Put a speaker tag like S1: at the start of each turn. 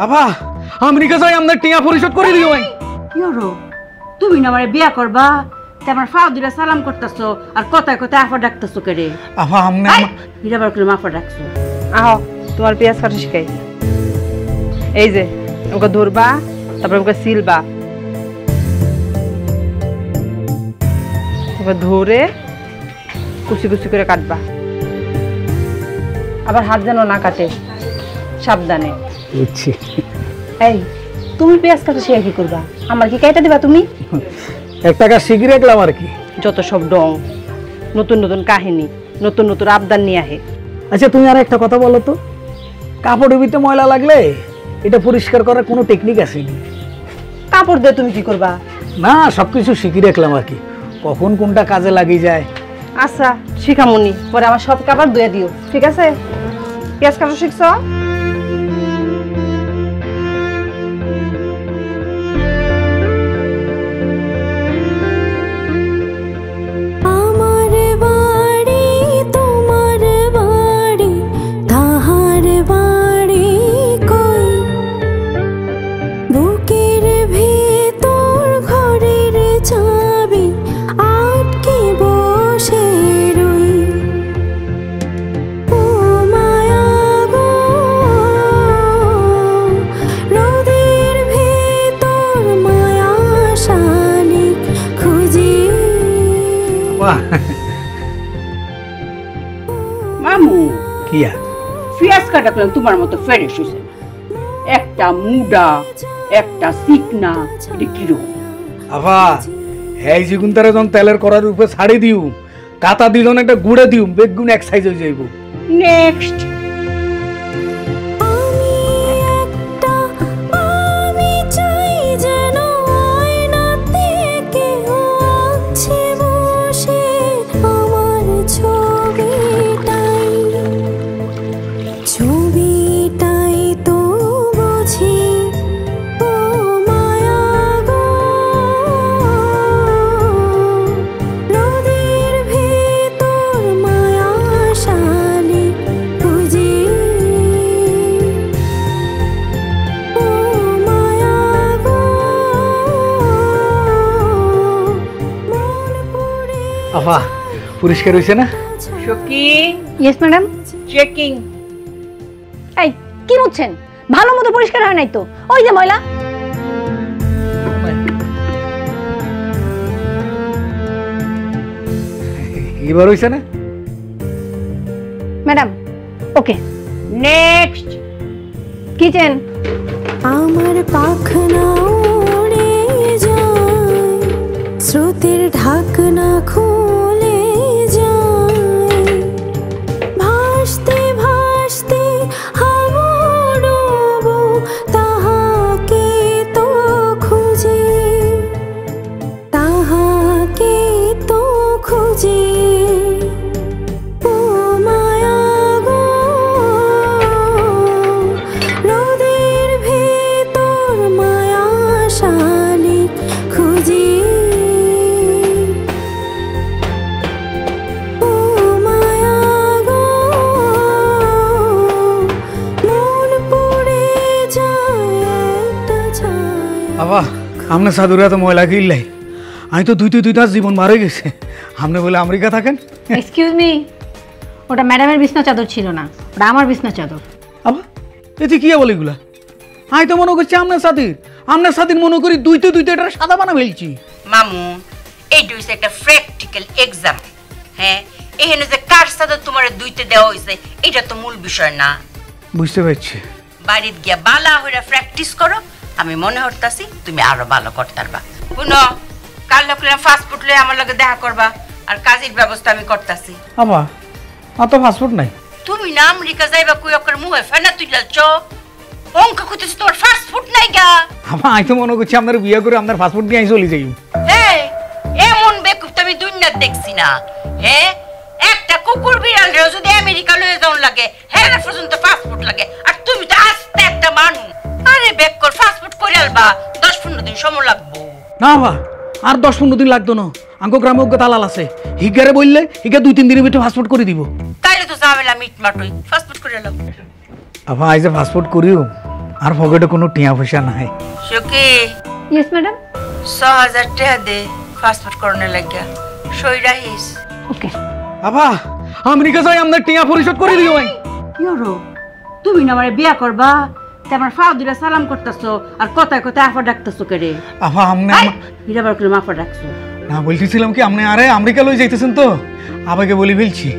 S1: আবা আমেরিকা যাই আমাদের টিয়া পরিশোধ করে দিও ভাই।
S2: কি হলো তুমি না আমারে বিয়া করবা তোমার ফাও দিরা সালাম করতেছো আর কথায় কথায় আফা ডাকতেছো কেরে?
S1: আবা আমনে
S2: হিরাবার করে মাফা ডাকছো।
S3: আহ তোমার পেঁয়াজ কাটা শিখাই। এই যে ওকে ধরবা, তারপর ওকে সিলবা, ওকে ধরে কুচি কুচি করে কাটবা। আবার হাত যেন না কাটে, সাবধানে।
S1: বুঝছি।
S3: এই তুমি পেঁয়াজ কাটা শিখে কি করবা? আমার কি কাইটা দিবা তুমি?
S1: একটা কাজ শিখে রাখলাম আর কি।
S3: যত সব ডং, নতুন নতুন কাহিনী, নতুন নতুন আবদার নিয়ে আহে।
S1: আচ্ছা তুমি আর একটা কথা বলো তো, কাপড়ের ভিতরে ময়লা লাগলে এটা পরিষ্কার করার কোনো টেকনিক আছে নি?
S3: কাপড় দিয়ে তুমি কি করবা?
S1: না সবকিছু শিখে রাখলাম আর কি, কখন কোনটা কাজে লাগিয়ে যায়।
S3: আচ্ছা শিখামনি, পরে আমার সব কাপড় ধুয়ে দিও, ঠিক আছে? পেঁয়াজ কাটা শিখছো?
S2: মামু
S1: কিয়া
S2: পেঁয়াজ কাটা করলাম তোমার মতো ফ্রেশ হয়েছে, একটা মুডা একটা চিকনা, এটা কিরকম?
S1: আবা এই যেগুন তারা যখন তেলের করার উপরে ছাড়ি দিও, কাতা দিল না একটা গুড়ে দিও, বেগুন এক সাইজ হয়ে যাইব।
S2: নেক্সট
S1: আফা পরিষ্কার হইছে না?
S2: সখী।
S4: Yes madam.
S2: চেকিং।
S4: এই কি মুছছেন? ভালো মতো পরিষ্কার হয় নাই তো, ওই যে ময়লা।
S1: এবার হইছে না
S4: ম্যাডাম? Okay
S2: next
S4: kitchen.
S5: আমার পাখনা উড়ে যায়, স্রোতের ঢাকনা খুলে যায়, ভাসতে ভাসতে হাবুডুব তাহাকে তো খুঁজে, তাহাকে তো খুঁজে।
S1: আবা আমনে সাধুরা তো ময়লা কিনলাই, আমি তো দুইটা জীবন মারা গেছে। আপনি বলে আমেরিকা থাকেন?
S4: এক্সকিউজ মি, ওটা ম্যাডামের বিছনা চাদর ছিল না, ওটা আমার বিছনা চাদর।
S1: আবা এতে কি বলে এগুলা? আমি তো মনে করছি আপনার সাথীর মনে করি দুইতে এটা সাদা বানা ফেলছি।
S2: মামু এইটা হইছে একটা প্র্যাকটিক্যাল এক্সাম। হ্যাঁ এখানে যে কার সাথে তোমার দুইতে দেওয়া হয়েছে এটা তো মূল বিষয় না।
S1: বুঝতে পারছি।
S2: বাড়িতে গিয়া বালা হইরা প্র্যাকটিস করো, আমি মনে হরতাছি তুমি আরো ভালো করতে পারবা। শুনো কাল লোকেরা ফাস্টফুড লয়ে আমার লগে দেখা করবা, আর কাজের ব্যবস্থা আমি করতাছি।
S1: আবা আর তো পাসপোর্ট নাই।
S2: তুমি না আমেরিকা যাইবা কই ওকর মুহে ফেনা তুইলাছ, অঙ্ক কইতেছ তোমার ফাস্টফুড নাই গা।
S1: আবা আমি তো মনে করছি আপনার বিয়ে করে আপনার পাসপোর্ট নিয়ে চলে যাই।
S2: হ্যাঁ এমন বেকুব তুমি দুনিয়া দেখছি না। হ্যাঁ একটা কুকুর বিড়ালরেও যদি আমেরিকা লয়ে যাওন লাগে, হ্যাঁ পর্যন্ত পাসপোর্ট লাগে, আর তুমি তো আস্তে একটা মানুষ। আরে বেক কর পাসপোর্ট করে আলবা, 10-15 দিন সময় লাগবো।
S1: না বা আর 10-15 দিন লাগতো না, আঙ্গো গ্রামে অজ্ঞ তালাল আছে, হিগারে বললে হিগা 2-3 দিনের ভিতরে পাসপোর্ট করে দিব।
S2: তাইলে তো ঝামেলা মিটমাটই, পাসপোর্ট করে আলো।
S1: আবা আইজে পাসপোর্ট করিও আর পকেটে কোনো টিয়া পয়সা নাই।
S2: সুখী
S4: ইয়েস ম্যাডাম।
S2: 6000 টাকা দে পাসপোর্ট করনে লাগিয়া সই রাখিস।
S4: ওকে।
S1: আবা আমেরিকা যাই আমরা টিয়া পরিশোধ করে দিও ভাই।
S2: ইয়রো তুমি না আমারে বিয়া করবা তে আমার ফাও দিরা সালাম করতেছো আর কথায় কথায় আফা ডাকতেছো কে রে?
S1: আবা আমনে
S2: হিরাবার করে মাফা ডাকছো
S1: না বলতেছিলাম কি আপনি আরে আমেরিকা লই যাইতেছেন তো আবাকে বলি ফেলছি।